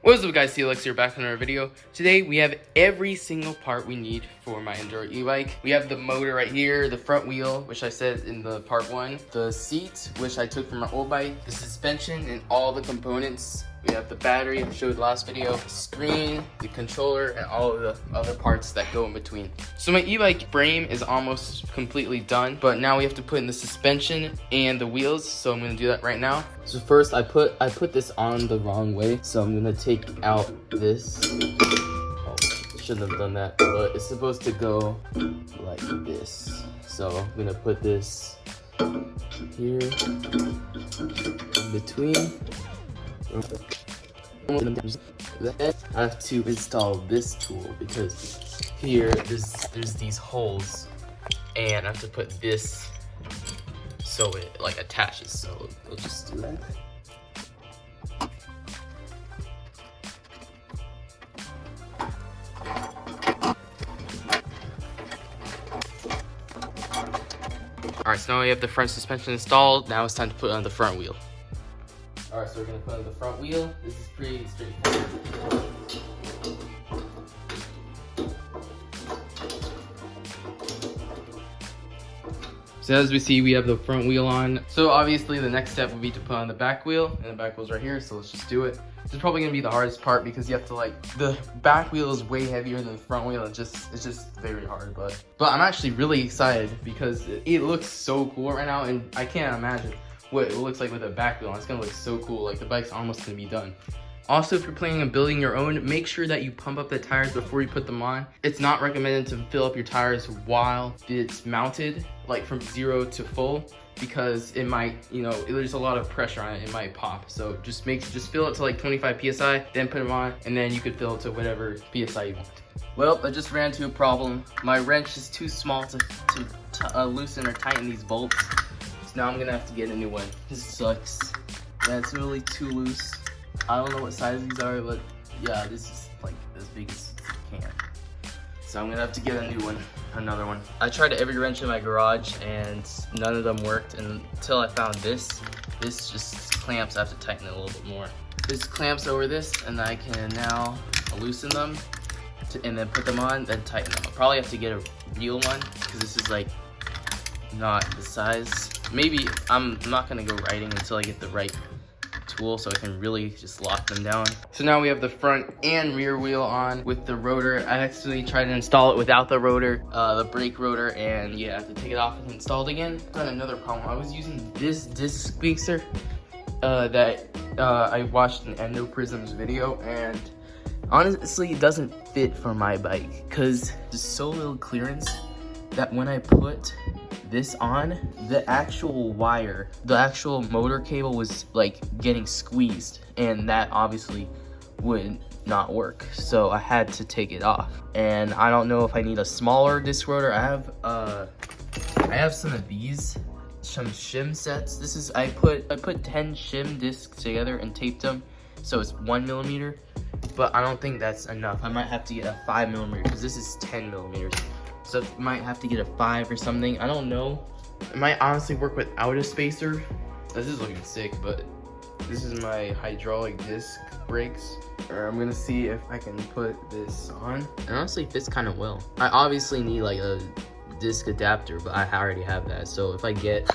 What's up guys, CBlocks here, back on our video. Today we have every single part we need for my Enduro e-bike. We have the motor right here, the front wheel, which I said in the part 1, the seat, which I took from my old bike, the suspension and all the components. We have the battery I showed last video, the screen, the controller, and all of the other parts that go in between. So my e-bike frame is almost completely done, but now we have to put in the suspension and the wheels, so I'm gonna do that right now. So first I put this on the wrong way, so I'm gonna take out this. Oh, shouldn't have done that, but it's supposed to go like this. So I'm gonna put this here in between. I have to install this tool because here there's these holes, and I have to put this so it like attaches. So we'll just do that. Alright, so now we have the front suspension installed. Now it's time to put on the front wheel. Alright, so we're going to put on the front wheel. This is pretty straightforward. So as we see, we have the front wheel on. So obviously the next step would be to put on the back wheel, and the back wheel's right here, so let's just do it. This is probably going to be the hardest part because you have to the back wheel is way heavier than the front wheel. It's just very hard, but I'm actually really excited because it looks so cool right now, and I can't imagine what it looks like with a back wheel. It's gonna look so cool. Like the bike's almost gonna be done. Also, if you're planning on building your own, make sure that you pump up the tires before you put them on. It's not recommended to fill up your tires while it's mounted, like from 0 to full, because it might, there's a lot of pressure on it. It might pop. So just fill it to like 25 psi, then put them on, and then you could fill it to whatever psi you want. Well, I just ran into a problem. My wrench is too small to loosen or tighten these bolts. Now I'm gonna have to get a new one. This sucks. Yeah, it's really too loose. I don't know what size these are, but yeah, this is like as big as it can. So I'm gonna have to get a new one, another one. I tried every wrench in my garage and none of them worked until I found this. This just clamps. I have to tighten it a little bit more. This clamps over this, and I can now loosen them and then put them on, then tighten them. I'll probably have to get a real one because this is like not the size. Maybe I'm not gonna go riding until I get the right tool so I can really just lock them down. So now we have the front and rear wheel on with the rotor. I actually tried to install it without the rotor, the brake rotor, and yeah, I have to take it off and install it again. Got another problem. I was using this disc spacer that I watched an Endo Prism's video, and honestly it doesn't fit for my bike because there's so little clearance that when I put this on, the actual wire, the actual motor cable was like getting squeezed, and that obviously would not work. So I had to take it off, and I don't know if I need a smaller disc rotor. I have some of these, some shim sets. This is I put 10 shim discs together and taped them, so it's 1mm. But I don't think that's enough. I might have to get a 5mm because this is 10mm. So I might have to get a 5 or something. I don't know. It might honestly work without a spacer. This is looking sick, but this is my hydraulic disc brakes. I'm gonna see if I can put this on. It honestly fits kind of well. I obviously need like a disc adapter, but I already have that. So if I get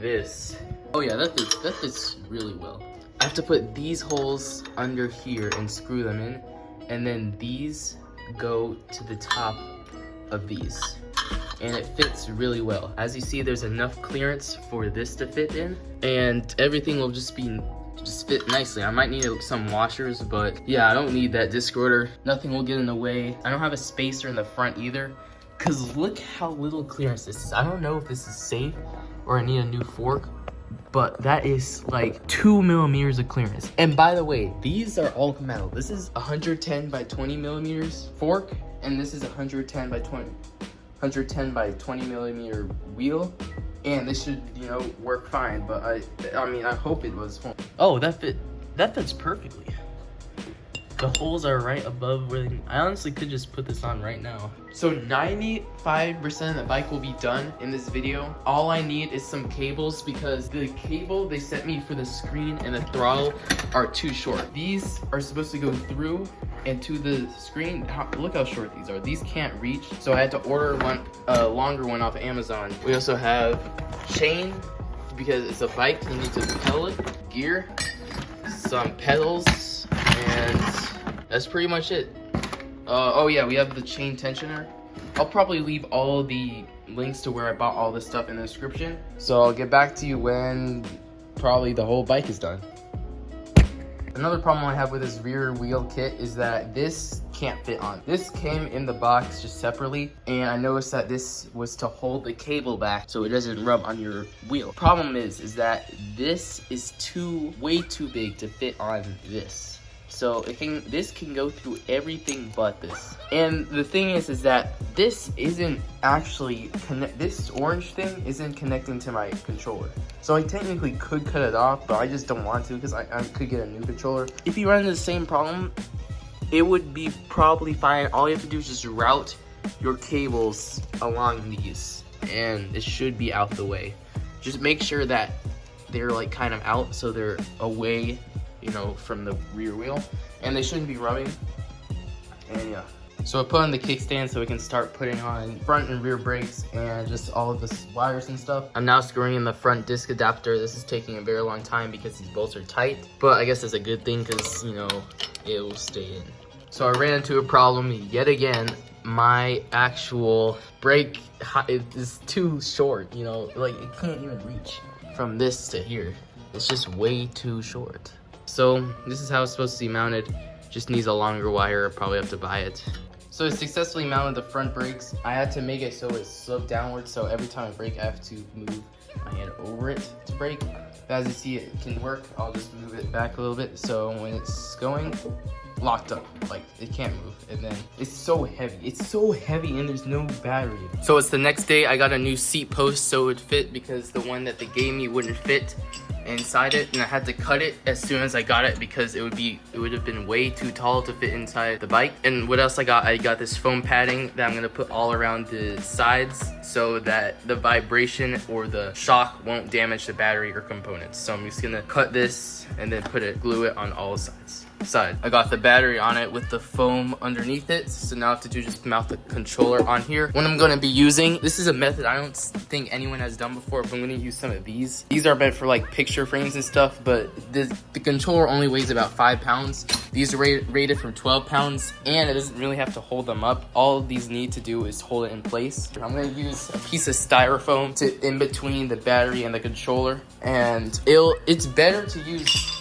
this, oh yeah, that fits really well. I have to put these holes under here and screw them in, and then these go to the top of these, and it fits really well. As you see, there's enough clearance for this to fit in, and everything will just fit nicely. I might need some washers, but yeah, I don't need that disc rotor. Nothing will get in the way. I don't have a spacer in the front either, because look how little clearance this is. I don't know if this is safe or I need a new fork, but that is like 2mm of clearance. And by the way, these are all metal. This is 110 by 20mm fork, and this is 110 by 20mm wheel, and this should work fine. But I mean I hope it was. Oh, that fits perfectly. The holes are right above where I honestly could just put this on right now. So 95% of the bike will be done in this video. All I need is some cables because the cable they sent me for the screen and the throttle are too short. These are supposed to go through and to the screen. Look how short these are. These can't reach. So I had to order one, a longer one off of Amazon. We also have chain because it's a bike. You need to pedal it. Gear, some pedals, and that's pretty much it. Oh yeah, we have the chain tensioner. I'll probably leave all the links to where I bought all this stuff in the description. So I'll get back to you when probably the whole bike is done. Another problem I have with this rear wheel kit is that this can't fit on. This came in the box just separately, and I noticed that this was to hold the cable back so it doesn't rub on your wheel. Problem is that this is way too big to fit on this. So this can go through everything but this. And the thing is that this isn't actually this orange thing isn't connecting to my controller. So I technically could cut it off, but I just don't want to because I could get a new controller. If you run into the same problem, it would be probably fine. All you have to do is just route your cables along these, and it should be out the way. Just make sure that they're like kind of out so they're away, you know, from the rear wheel, and they shouldn't be rubbing. And yeah, so I put on the kickstand so we can start putting on front and rear brakes and just all of the wires and stuff. I'm now screwing in the front disc adapter. This is taking a very long time because these bolts are tight, but I guess it's a good thing because, you know, it will stay in. So I ran into a problem yet again. My actual brake is too short, you know, like it can't even reach from this to here. It's just way too short. So this is how it's supposed to be mounted. Just needs a longer wire. I'll probably have to buy it. So I successfully mounted the front brakes. I had to make it so it sloped downwards, so every time I brake I have to move my hand over it to brake. But as you see, it can work. I'll just move it back a little bit so when it's going, locked up, like it can't move. And then it's so heavy and there's no battery. So it's the next day. I got a new seat post so it would fit because the one that they gave me wouldn't fit inside it, and I had to cut it as soon as I got it because it would have been way too tall to fit inside the bike. And what else I got this foam padding that I'm gonna put all around the sides so that the vibration or the shock won't damage the battery or components. So I'm just gonna cut this and then glue it on all sides. I got the battery on it with the foam underneath it, so now I have to just mount the controller on here. What I'm going to be using, this is a method I don't think anyone has done before, but I'm going to use some of these. These are meant for like picture frames and stuff, but the controller only weighs about 5 pounds. These are rated from 12 pounds, and it doesn't really have to hold them up. All these need to do is hold it in place. I'm going to use a piece of styrofoam in between the battery and the controller, and it's better to use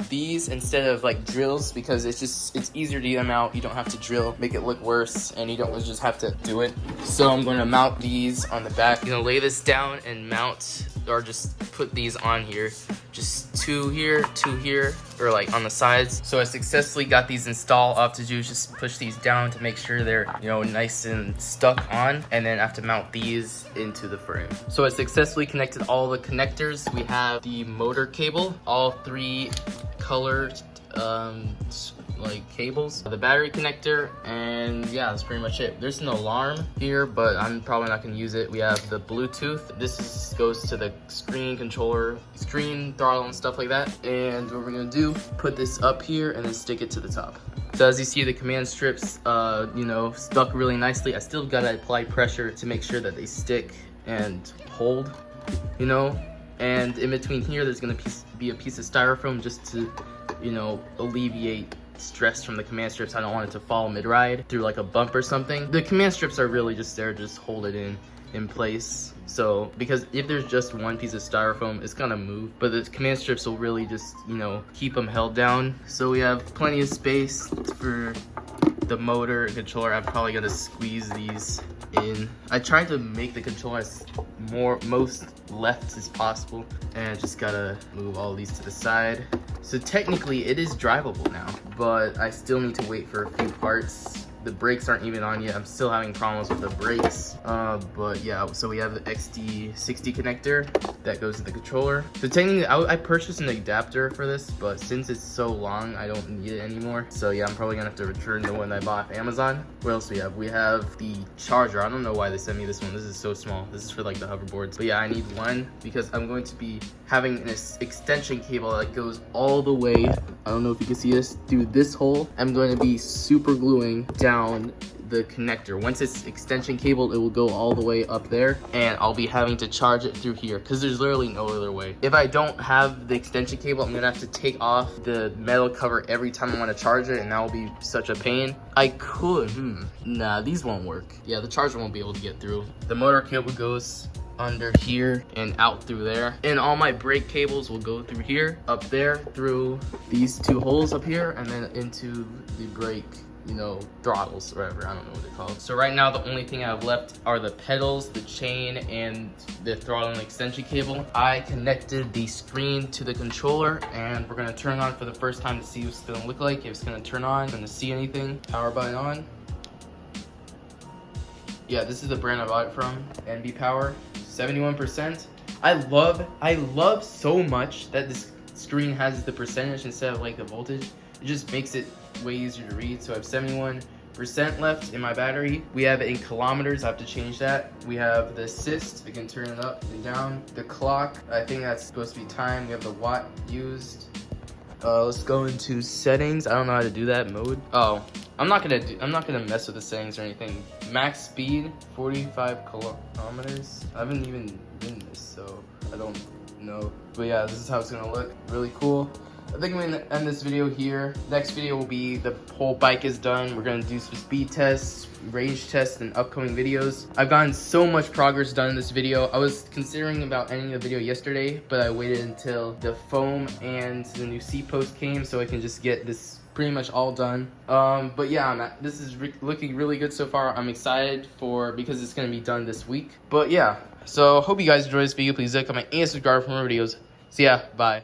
these instead of like drills because it's easier to get them out. You don't have to drill, make it look worse, and you don't just have to do it. So I'm going to mount these on the back. I'm gonna lay this down and mount, or just put these on here, just two here, or like on the sides. So I successfully got these installed. All I have to do is just push these down to make sure they're, you know, nice and stuck on, and then I have to mount these into the frame. So I successfully connected all the connectors. We have the motor cable, all 3 colored like cables, the battery connector, and yeah, that's pretty much it. There's an alarm here, but I'm probably not going to use it. We have the Bluetooth. This goes to the screen controller, screen throttle and stuff like that. And what we're going to do, put this up here and then stick it to the top. So as you see, the command strips, you know, stuck really nicely. I still got to apply pressure to make sure that they stick and hold, you know. And in between here, there's going to be a piece of styrofoam just to, you know, alleviate stress from the command strips. I don't want it to fall mid-ride through like a bump or something. The command strips are really just there to just hold it in place. So because if there's just one piece of styrofoam, it's gonna move, but the command strips will really just, you know, keep them held down. So we have plenty of space for the motor and controller. I'm probably gonna squeeze these in. I tried to make the controller as most left as possible, and I just gotta move all these to the side. So technically it is drivable now, but I still need to wait for a few parts The brakes aren't even on yet. I'm still having problems with the brakes. But yeah, so we have the XT60 connector that goes to the controller. So technically, I purchased an adapter for this, but since it's so long, I don't need it anymore. So yeah, I'm probably gonna have to return the one I bought off Amazon. What else do we have? We have the charger. I don't know why they sent me this one. This is so small. This is for like the hoverboards. But yeah, I need one because I'm going to be having an extension cable that goes all the way, I don't know if you can see this, through this hole. I'm going to be super gluing down the connector. Once it's extension cable, it will go all the way up there, and I'll be having to charge it through here because there's literally no other way. If I don't have the extension cable, I'm gonna have to take off the metal cover every time I want to charge it, and that will be such a pain. I could, nah, these won't work. Yeah, the charger won't be able to get through. The motor cable goes under here and out through there, and all my brake cables will go through here, up there, through these two holes up here, and then into the brake, you know, throttles or whatever. I don't know what they're called. So right now the only thing I have left are the pedals, the chain, and the throttle and extension cable. I connected the screen to the controller, and we're gonna turn on for the first time to see what it's gonna look like, if it's gonna turn on, gonna see anything. Power button on. Yeah, this is the brand I bought it from, NB Power, 71%. I love so much that this screen has the percentage instead of like the voltage. It just makes it way easier to read. So I have 71% left in my battery. We have it in kilometers. I have to change that. We have the assist. I can turn it up and down. The clock, I think that's supposed to be time. We have the watt used. Let's go into settings. I don't know how to do that mode. Oh, I'm not gonna mess with the settings or anything. Max speed 45 kilometers. I haven't even been this, so I don't know. But yeah, this is how it's gonna look. Really cool. I think I'm gonna end this video here. Next video will be the whole bike is done. We're gonna do some speed tests, range tests, and upcoming videos. I've gotten so much progress done in this video. I was considering about ending the video yesterday, but I waited until the foam and the new seat post came so I can just get this pretty much all done. But yeah, this is looking really good so far. I'm excited because it's gonna be done this week. But yeah, so hope you guys enjoyed this video. Please like, comment, and subscribe for more videos. See ya, bye.